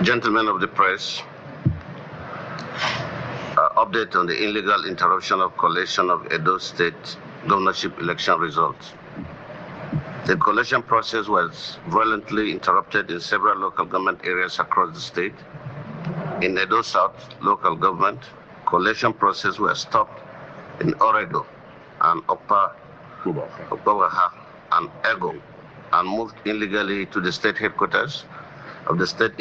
Gentlemen of the press, update on the illegal interruption of collation of Edo State governorship election results. The collation process was violently interrupted in several local government areas across the state. In Edo South local government, collation process was stopped in Oredo and Upper Obaha and Ego and moved illegally to the state headquarters of the State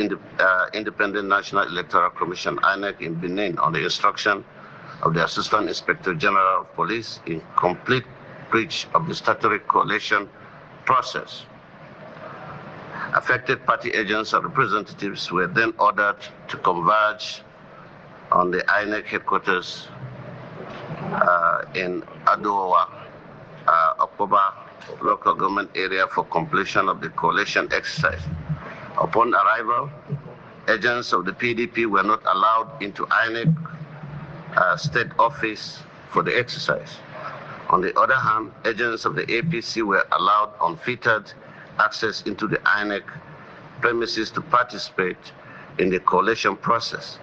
Independent National Electoral Commission, INEC, in Benin on the instruction of the Assistant Inspector General of Police in complete breach of the statutory collation process. Affected party agents and representatives were then ordered to converge on the INEC headquarters in Adowa, Okoba local government area for completion of the collation exercise. Upon arrival, agents of the PDP were not allowed into INEC state office for the exercise. On the other hand, agents of the APC were allowed unfettered access into the INEC premises to participate in the collation process.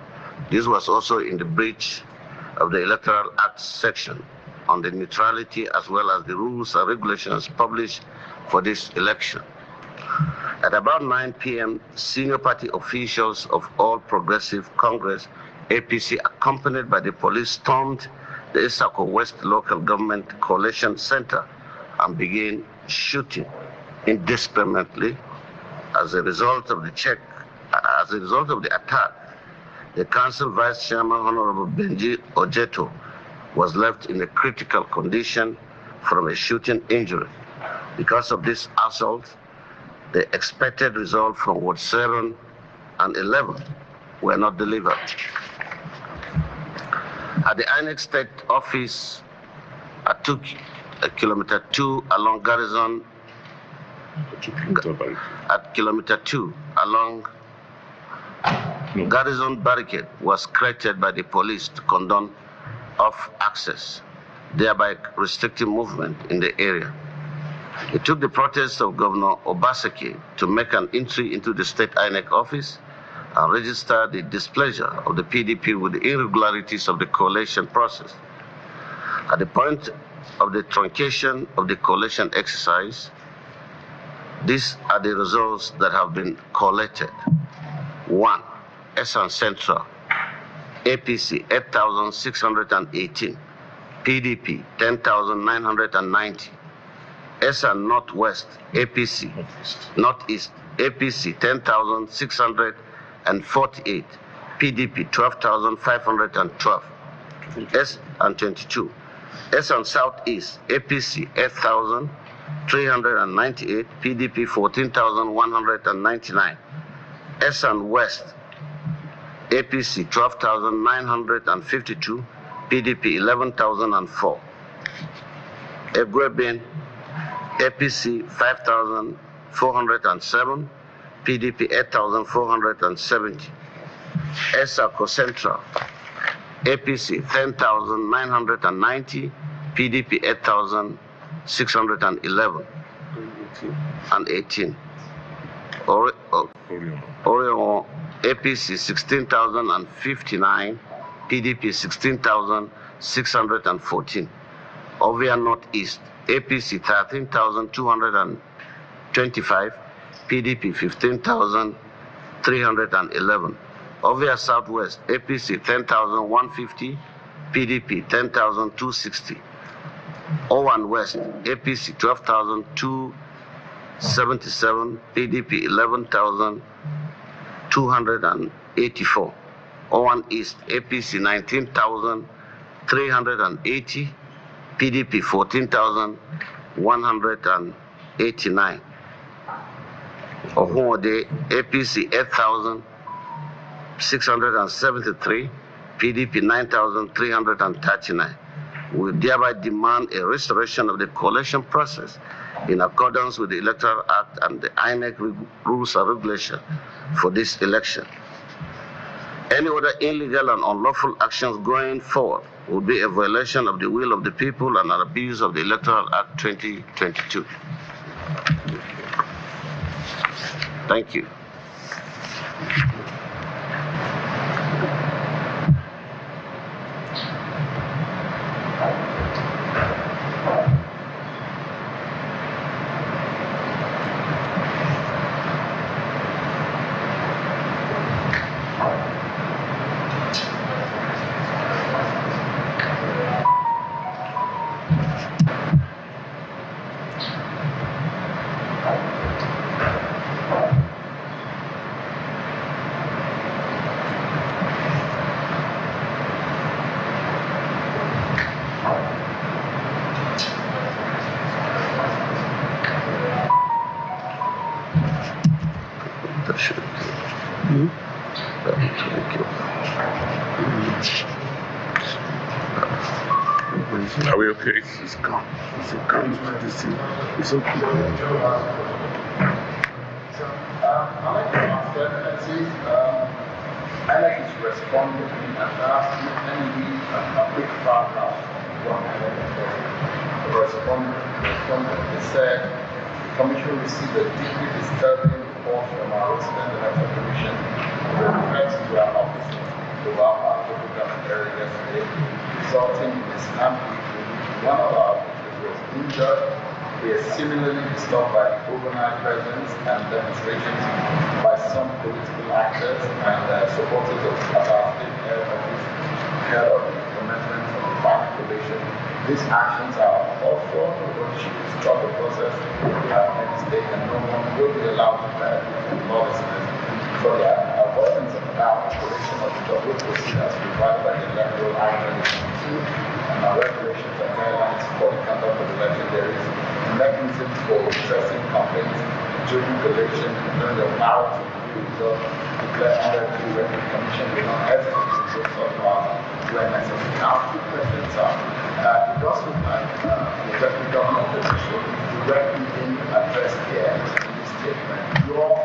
This was also in the breach of the Electoral Act section on the neutrality as well as the rules and regulations published for this election. At about 9 p.m., senior party officials of All Progressive Congress, APC, accompanied by the police, stormed the Isako West Local Government Collation Center and began shooting indiscriminately. As a result of the attack, the council vice chairman, Honorable Benji Ojeto, was left in a critical condition from a shooting injury. Because of this assault, the expected result from Ward 7 and 11 were not delivered. At the INEC State Office at kilometer 2 along Garrison, at kilometer 2 along Garrison barricade was created by the police to condone off access, thereby restricting movement in the area. It took the protest of Governor Obaseki to make an entry into the state INEC office and register the displeasure of the PDP with the irregularities of the collation process. At the point of the truncation of the collation exercise, these are the results that have been collated. 1. Esan Central, APC 8,618, PDP 10,990. Esan Northwest, APC, Northeast, APC 10,648, PDP 12,512, S and 22. Esan Southeast, APC 8,398, PDP 14,199. Esan West, APC 12,952, PDP 11,004. Egwebin, APC 5,407, PDP 8,470. Esako Central, APC 10,990, PDP 8,611 and 18. Orion, APC 16,059, PDP 16,614. Ovia Northeast, APC 13,225, PDP 15,311. Ovia Southwest, APC 10,150, PDP 10,260. Owan West, APC 12,277, PDP 11,284. Owan East, APC 19,380, PDP 14,189. Ohuode, APC 8,673, PDP 9,339. We thereby demand a restoration of the collation process in accordance with the Electoral Act and the INEC rules and regulations for this election. Any other illegal and unlawful actions going forward would be a violation of the will of the people and an abuse of the Electoral Act 2022. Thank you. Are we okay? It's gone. It's okay. It's okay. I like the uncertainty. I like his responding and asking any a quick paragraph from the respondent. They said the commission received a deeply disturbing report from our resident election commission with request to our office to our local government area yesterday, resulting in a stampede in which one of our officers was injured. We are similarly disturbed by the overnight presence and demonstrations by some political actors and supporters of our state head office ahead of the commencement of the final collation. These actions are also the Governorship to stop the process at any stage, and no one will be allowed to benefit from lawlessness. For the avoidance of doubt, the collation of the double procedures provided by the Electoral Act 2022 and our regulations and guidelines for the conduct of the election, there is a mechanism for processing complaints during collation and during the power to review results declared under the when the Commission will not hesitate to do such matters when necessary. Now, two questions are, it does look like the Deputy Governor of the District directly being addressed here in this statement. Your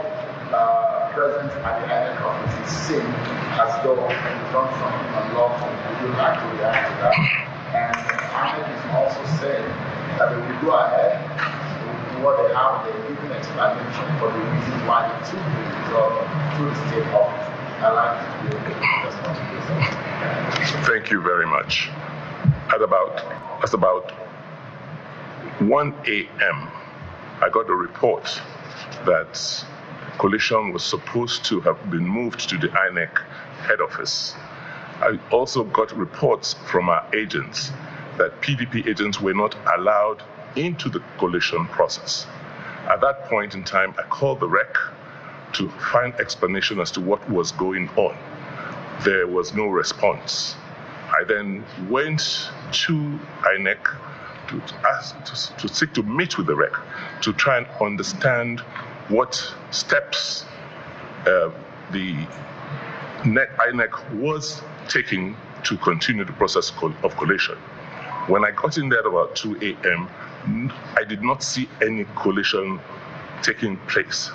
presence at the INEC office is seen as though you've done something unlawful. Would you like to react to that? And INEC is also saying that they will go ahead with what they have. They're giving explanation for the reasons why they took the result to the state office. I'd like to be able to respond to this. Thank you very much. At about 1 a.m., I got a report that collation was supposed to have been moved to the INEC head office. I also got reports from our agents that PDP agents were not allowed into the collation process. At that point in time, I called the REC to find explanation as to what was going on. There was no response. I then went to INEC to seek to meet with the REC to try and understand what steps the INEC was taking to continue the process of collation. When I got in there at about 2 a.m., I did not see any collation taking place.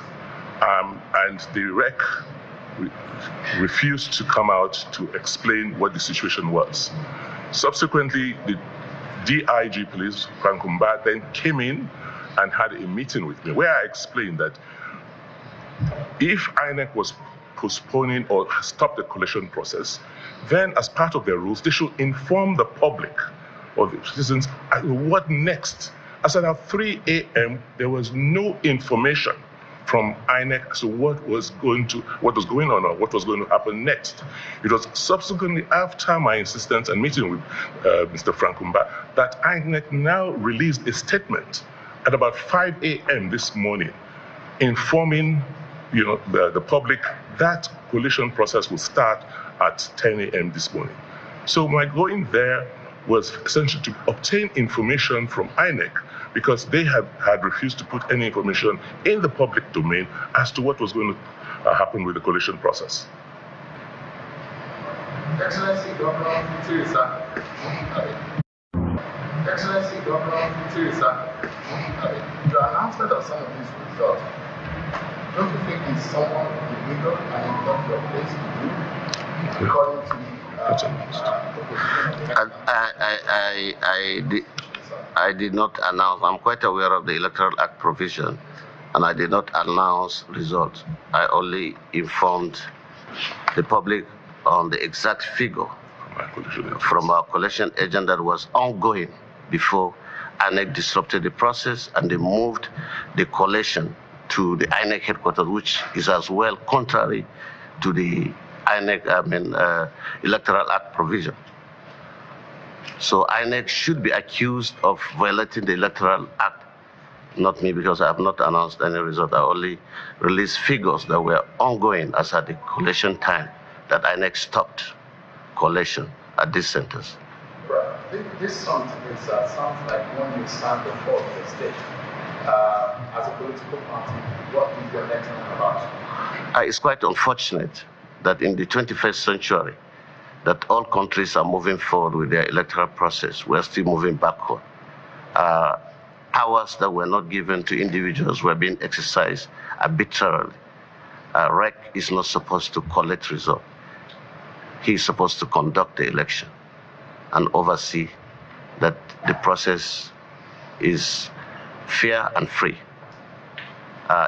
And the REC refused to come out to explain what the situation was. Subsequently, the DIG police, Frank Kumba, then came in and had a meeting with me where I explained that if INEC was postponing or stopped the collation process, then as part of their rules, they should inform the public or the citizens what next. As at 3 a.m., there was no information from INEC as to what was going on or what was going to happen next. It was subsequently after my insistence and meeting with Mr. Frank Kumba that INEC now released a statement at about 5 a.m. this morning, informing the public that collation process will start at 10 a.m. this morning. So my going there was essentially to obtain information from INEC because they had refused to put any information in the public domain as to what was going to happen with the collation process. Excellency Governor Teresa. Excellency Governor Teresa. The announcement of some of these results, don't you think it's somewhat illegal and it's not your place to do according to I did not announce. I'm quite aware of the Electoral Act provision, and I did not announce results. I only informed the public on the exact figure from our collection agent that was ongoing before INEC disrupted the process and they moved the collation to the INEC headquarters, which is as well contrary to the Electoral Act provision. So INEC should be accused of violating the Electoral Act, not me, because I have not announced any result. I only released figures that were ongoing as at the collation time that INEC stopped collation at these centers. This sounds like when you stand before the state as a political party. What is your next move about? It's quite unfortunate that in the 21st century, that all countries are moving forward with their electoral process. We're still moving backward. Powers that were not given to individuals were being exercised arbitrarily. REC is not supposed to collect results. He is supposed to conduct the election and oversee that the process is fair and free.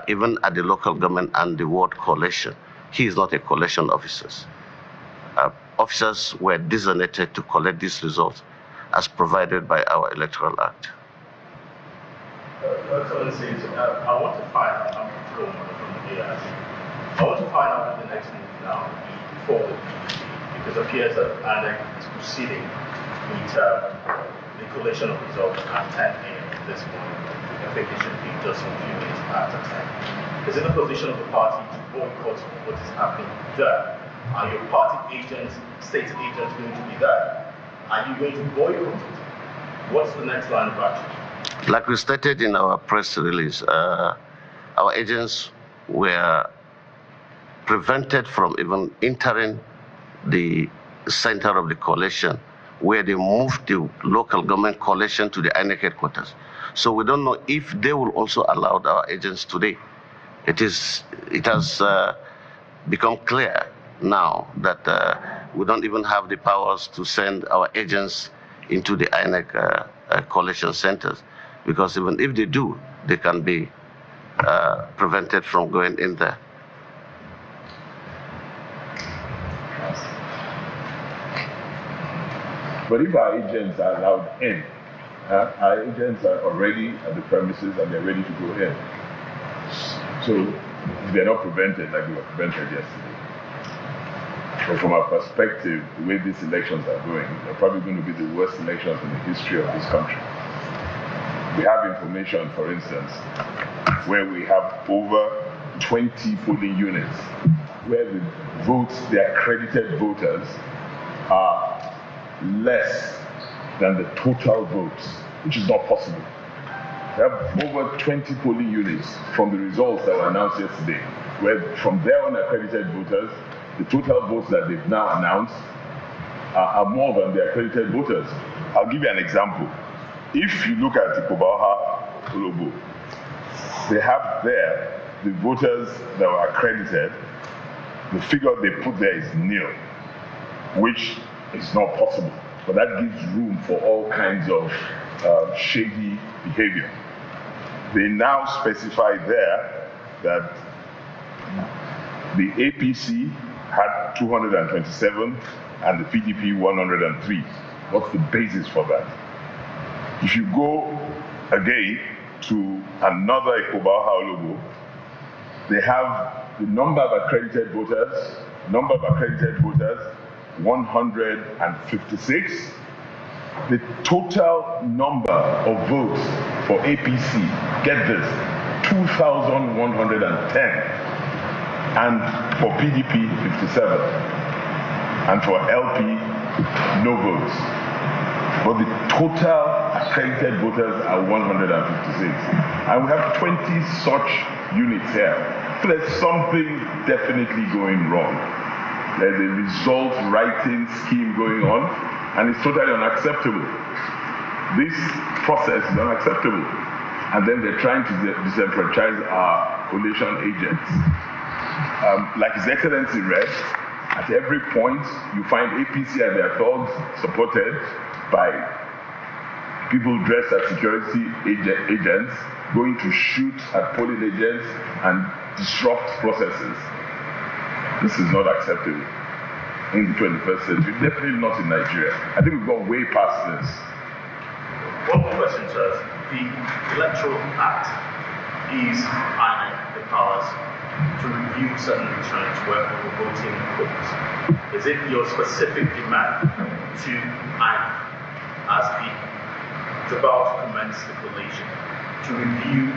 Even at the local government and the ward coalition, he is not a coalition officer. Officers were designated to collect these results as provided by our Electoral Act. Excellencies, I want to find out, I'm from the AIC. I want to find out what the next move now will be for the PDP, because it appears that INEC is proceeding with the collation of results at 10 a.m. this morning. I think it should be just a few minutes after 10. Is it the position of the party to boycott what is happening there? Are your party agents, state agents going to be there? Are you going to boycott it? What's the next line of action? Like we stated in our press release, our agents were prevented from even entering the center of the coalition, where they moved the local government coalition to the INEC headquarters. So we don't know if they will also allow our agents today. It has become clear now that we don't even have the powers to send our agents into the INEC coalition centers, because even if they do, they can be prevented from going in there. But if our agents are allowed in, our agents are already at the premises and they're ready to go in. So they're not prevented like they were prevented yesterday. But from our perspective, the way these elections are going, they're probably going to be the worst elections in the history of this country. We have information, for instance, where we have over 20 polling units where the votes, the accredited voters, are less than the total votes, which is not possible. We have over 20 polling units from the results that were announced yesterday, where from their unaccredited voters, the total votes that they've now announced are more than the accredited voters. I'll give you an example. If you look at the Kobaha Olobo, they have there the voters that were accredited. The figure they put there is nil, which is not possible. But that gives room for all kinds of shady behavior. They now specify there that the APC had 227 and the PDP 103. What's the basis for that? If you go again to another Ekobaha Olobo, they have the number of accredited voters, 156. The total number of votes for APC, get this, 2,110. And for PDP, 57. And for LP, no votes. But the total accredited voters are 156. And we have 20 such units here. So there's something definitely going wrong. There's a result writing scheme going on, and it's totally unacceptable. This process is unacceptable. And then they're trying to disenfranchise our coalition agents. Like His Excellency read, at every point you find APC and their thugs supported by people dressed as security agents going to shoot at polling agents and disrupt processes. This is not acceptable in the 21st century, definitely not in Nigeria. I think we've gone way past this. One more question, sir. The Electoral Act gives INEC the powers to review certain returns where overvoting occurs. Is it your specific demand to INEC as it's about to commence the collation to review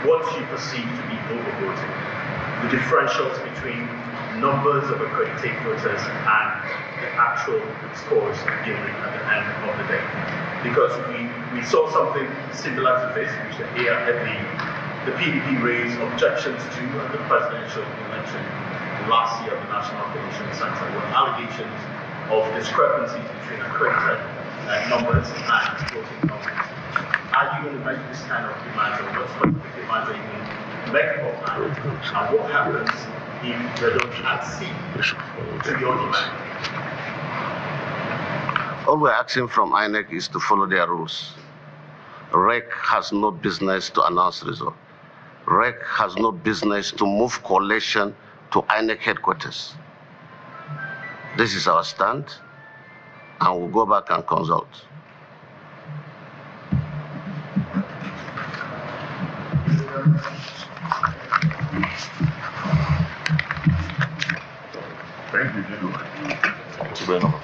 what you perceive to be overvoting, the differentials between numbers of accredited voters and the actual scores given at the end of the day? Because we saw something similar to this, which the the PDP raised objections to the presidential election last year of the National Coalition Center with allegations of discrepancies between accredited numbers and voting numbers. Are you going to make this kind of demand, or what specific demands are you going to make for INEC? And what happens if they don't accede to your demand? All we're asking from INEC is to follow their rules. REC has no business to announce result. REC has no business to move coalition to INEC headquarters. This is our stand, and we'll go back and consult. Thank you, gentlemen.